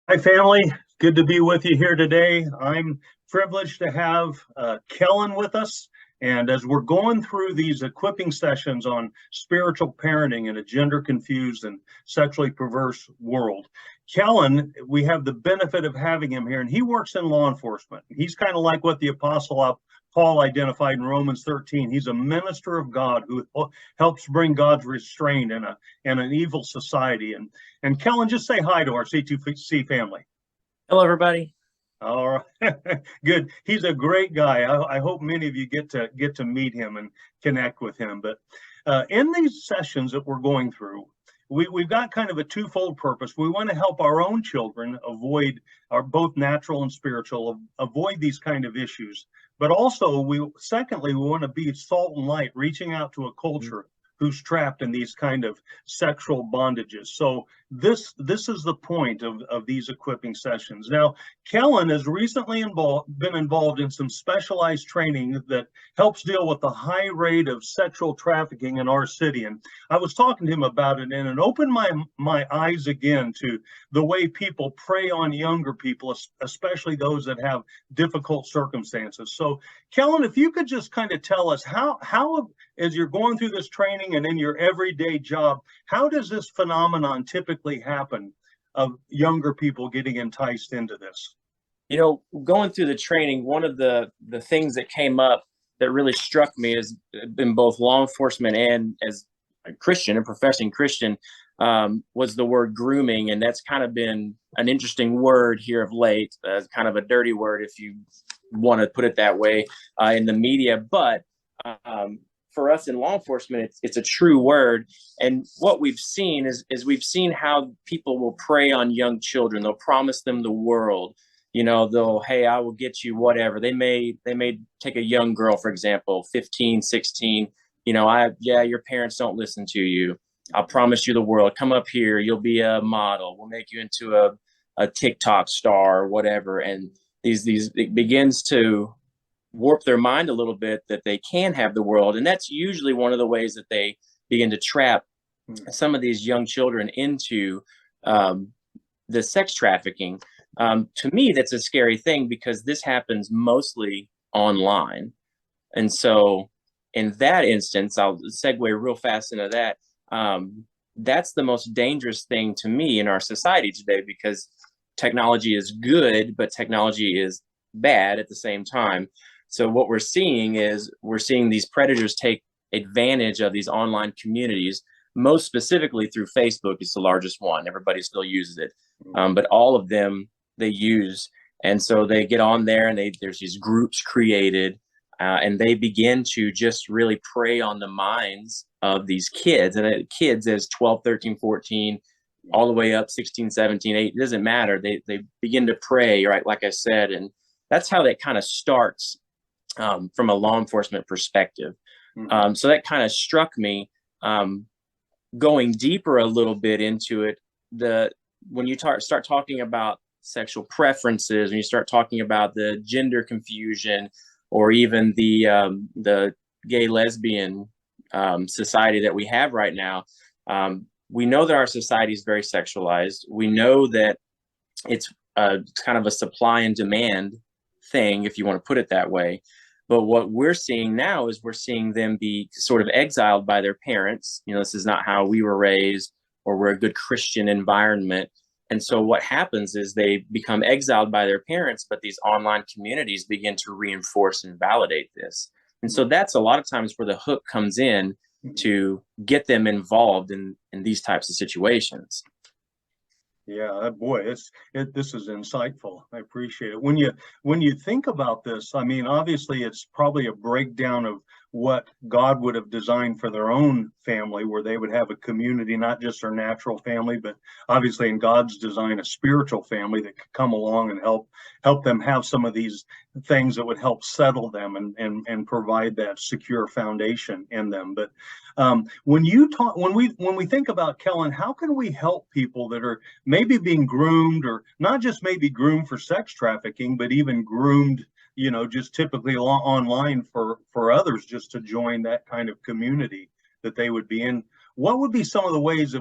Hi, family. Good to be with you here today. I'm privileged to have Kellen with us. And as we're going through these equipping sessions on spiritual parenting in a gender confused and sexually perverse world, Kellen, we have the benefit of having him here, and he works in law enforcement. He's kind of like what the Apostle Paul identified in Romans 13. He's a minister of God who helps bring God's restraint in an evil society. And Kellen, just say hi to our C2C family. Hello, everybody. All right, good. He's a great guy. I hope many of you get to meet him and connect with him. But in these sessions that we're going through, we've got kind of a twofold purpose. We want to help our own children avoid, our both natural and spiritual, avoid these kind of issues. But also, secondly, we want to be salt and light, reaching out to a culture who's trapped in these kind of sexual bondages. So this is the point of these equipping sessions. Now, Kellen has recently been involved in some specialized training that helps deal with the high rate of sexual trafficking in our city. And I was talking to him about it, and it opened my eyes again to the way people prey on younger people, especially those that have difficult circumstances. So, Kellen, if you could just kind of tell us how as you're going through this training and in your everyday job, how does this phenomenon typically happen of younger people getting enticed into this? Going through the training, one of the things that came up that really struck me is in both law enforcement and as a Christian, a professing Christian, was the word grooming. And that's kind of been an interesting word here of late, kind of a dirty word, if you want to put it that way, in the media. But for us in law enforcement, it's a true word. And what we've seen is we've seen how people will prey on young children. They'll promise them the world. They'll, hey, I will get you whatever. They may take a young girl, for example, 15, 16. Your parents don't listen to you. I'll promise you the world. Come up here. You'll be a model. We'll make you into a TikTok star or whatever. And it begins to warp their mind a little bit that they can have the world. And that's usually one of the ways that they begin to trap some of these young children into the sex trafficking. To me, that's a scary thing because this happens mostly online. And so in that instance, I'll segue real fast into that. That's the most dangerous thing to me in our society today because technology is good, but technology is bad at the same time. So what we're seeing these predators take advantage of these online communities, most specifically through Facebook. It's the largest one. Everybody still uses it. But all of them they use. And so they get on there and there's these groups created and they begin to just really prey on the minds of these kids. And kids as 12, 13, 14, all the way up 16, 17, 8, it doesn't matter. They begin to prey, right? Like I said, and that's how that kind of starts from a law enforcement perspective. So that kind of struck me. Going deeper a little bit into it, when you start talking about sexual preferences, when you start talking about the gender confusion, or even the gay lesbian society that we have right now, we know that our society is very sexualized. We know that it's kind of a supply and demand thing, if you want to put it that way. But what we're seeing now is we're seeing them be sort of exiled by their parents. This is not how we were raised, or we're a good Christian environment. And so what happens is they become exiled by their parents, but these online communities begin to reinforce and validate this. And so that's a lot of times where the hook comes in to get them involved in these types of situations. Yeah, boy, this is insightful. I appreciate it. When you think about this, I mean, obviously it's probably a breakdown of what God would have designed for their own family, where they would have a community, not just their natural family, but obviously in God's design, a spiritual family that could come along and help them have some of these things that would help settle them and provide that secure foundation in them. But when we think about, Kellen, how can we help people that are maybe being groomed, or not just maybe groomed for sex trafficking, but even groomed, just typically online for others just to join that kind of community that they would be in? What would be some of the ways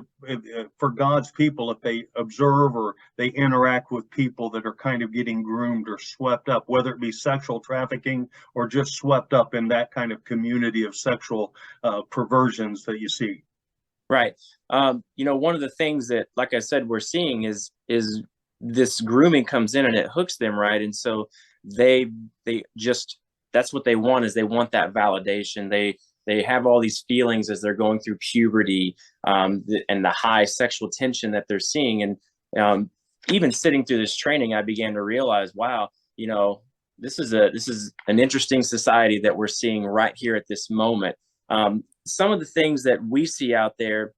for God's people if they observe or they interact with people that are kind of getting groomed or swept up, whether it be sexual trafficking or just swept up in that kind of community of sexual perversions that you see? Right. One of the things that, like I said, we're seeing is this grooming comes in and it hooks them, right? And so they just, that's what they want, is they want that validation. They have all these feelings as they're going through puberty, and the high sexual tension that they're seeing. And even sitting through this training, I began to realize, wow, this is an interesting society that we're seeing right here at this moment. Some of the things that we see out there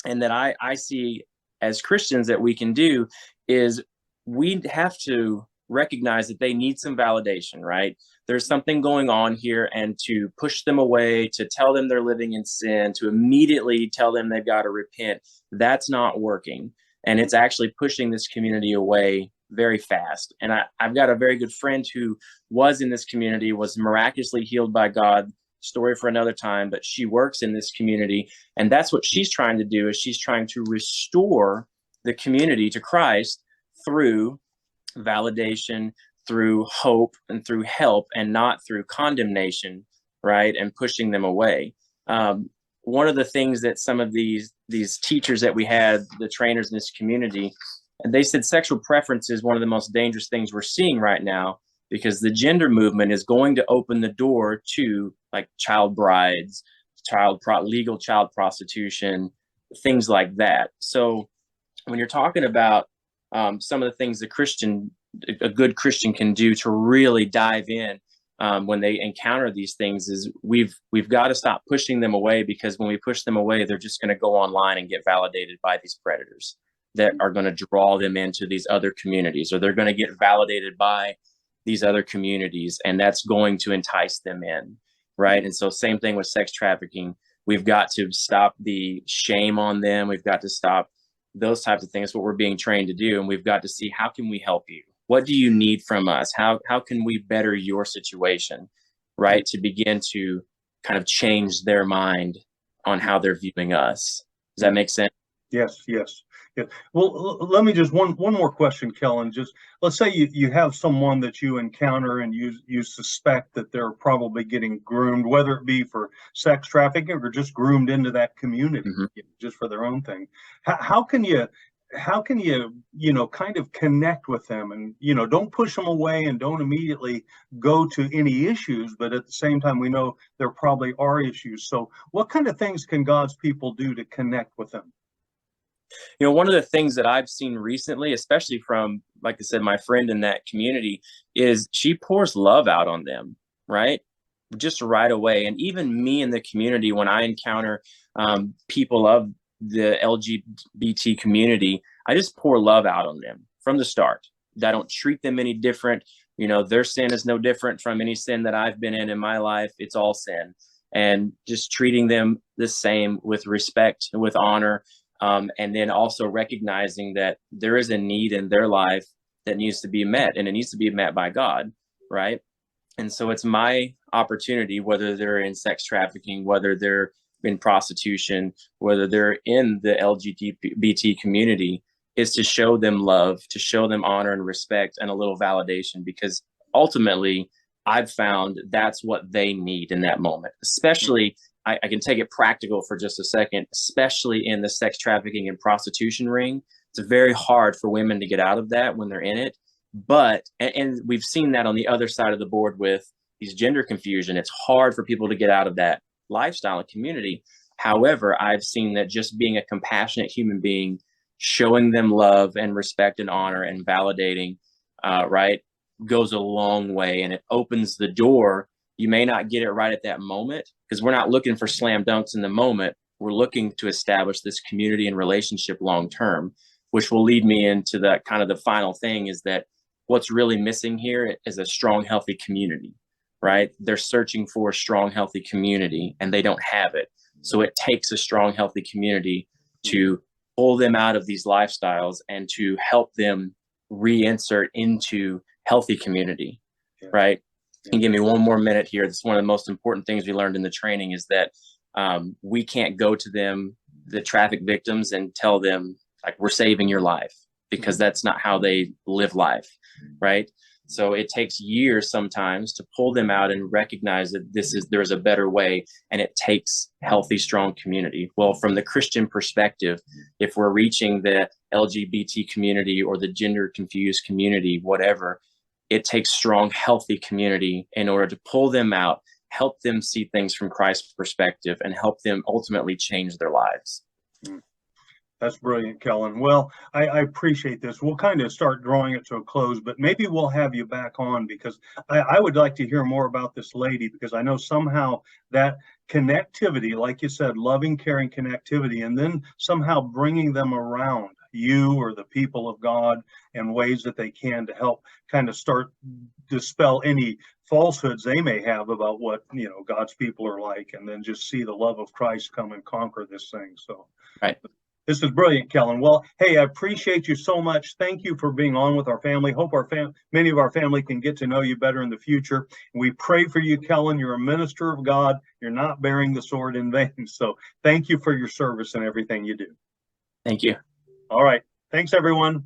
and that I see as Christians that we can do is we have to recognize that they need some validation, right? There's something going on here, and to push them away, to tell them they're living in sin, to immediately tell them they've got to repent, that's not working. And it's actually pushing this community away very fast. And I've got a very good friend who was in this community, was miraculously healed by God. Story for another time, but she works in this community, and that's what she's trying to do, is she's trying to restore the community to Christ through validation, through hope, and through help, and not through condemnation, right, and pushing them away. One of the things that some of these teachers that we had, the trainers in this community, and they said sexual preference is one of the most dangerous things we're seeing right now, because the gender movement is going to open the door to like child brides, legal child prostitution, things like that. So when you're talking about some of the things a good Christian can do to really dive in when they encounter these things, is we've got to stop pushing them away, because when we push them away, they're just going to go online and get validated by these predators that are going to draw them into these other communities, or they're going to get validated by these other communities, and that's going to entice them in, right? And so same thing with sex trafficking. We've got to stop the shame on them. We've got to stop those types of things. That's what we're being trained to do. And we've got to see, how can we help you? What do you need from us? How can we better your situation, right? To begin to kind of change their mind on how they're viewing us. Does that make sense? Yes, yes. Yeah. Well, let me just one more question, Kellen. Just let's say you have someone that you encounter and you suspect that they're probably getting groomed, whether it be for sex trafficking or just groomed into that community, just for their own thing. How can you kind of connect with them, and don't push them away and don't immediately go to any issues, but at the same time we know there probably are issues. So what kind of things can God's people do to connect with them? One of the things that I've seen recently, especially from, like I said, my friend in that community, is she pours love out on them, right? Just right away. And even me in the community, when I encounter people of the LGBT community, I just pour love out on them from the start. I don't treat them any different. Their sin is no different from any sin that I've been in my life. It's all sin. And just treating them the same, with respect and with honor. And then also recognizing that there is a need in their life that needs to be met, and it needs to be met by God, right? And so it's my opportunity, whether they're in sex trafficking, whether they're in prostitution, whether they're in the LGBT community, is to show them love, to show them honor and respect and a little validation, because ultimately I've found that's what they need in that moment, especially I can take it practical for just a second, especially in the sex trafficking and prostitution ring. It's very hard for women to get out of that when they're in it. But, and we've seen that on the other side of the board with these gender confusion. It's hard for people to get out of that lifestyle and community. However, I've seen that just being a compassionate human being, showing them love and respect and honor and validating, right, goes a long way. And it opens the door. You may not get it right at that moment, because we're not looking for slam dunks in the moment. We're looking to establish this community and relationship long term, which will lead me into the kind of the final thing, is that what's really missing here is a strong, healthy community, right? They're searching for a strong, healthy community, and they don't have it. So it takes a strong, healthy community to pull them out of these lifestyles and to help them reinsert into healthy community, right? And give me one more minute here. This is one of the most important things we learned in the training, is that we can't go to them the traffic victims and tell them, like, we're saving your life, because that's not how they live life, right? So it takes years sometimes to pull them out and recognize that there's a better way, and it takes healthy, strong community. Well, from the Christian perspective, if we're reaching the LGBT community or the gender confused community, whatever, it takes strong, healthy community in order to pull them out, help them see things from Christ's perspective, and help them ultimately change their lives. That's brilliant, Kellen. Well, I appreciate this. We'll kind of start drawing it to a close, but maybe we'll have you back on, because I would like to hear more about this lady, because I know somehow that connectivity, like you said, loving, caring connectivity, and then somehow bringing them around you or the people of God in ways that they can to help kind of start dispel any falsehoods they may have about what, God's people are like, and then just see the love of Christ come and conquer this thing. So, right. This is brilliant, Kellen. Well, hey, I appreciate you so much. Thank you for being on with our family. Hope many of our family can get to know you better in the future. We pray for you, Kellen. You're a minister of God. You're not bearing the sword in vain. So thank you for your service and everything you do. Thank you. All right. Thanks, everyone.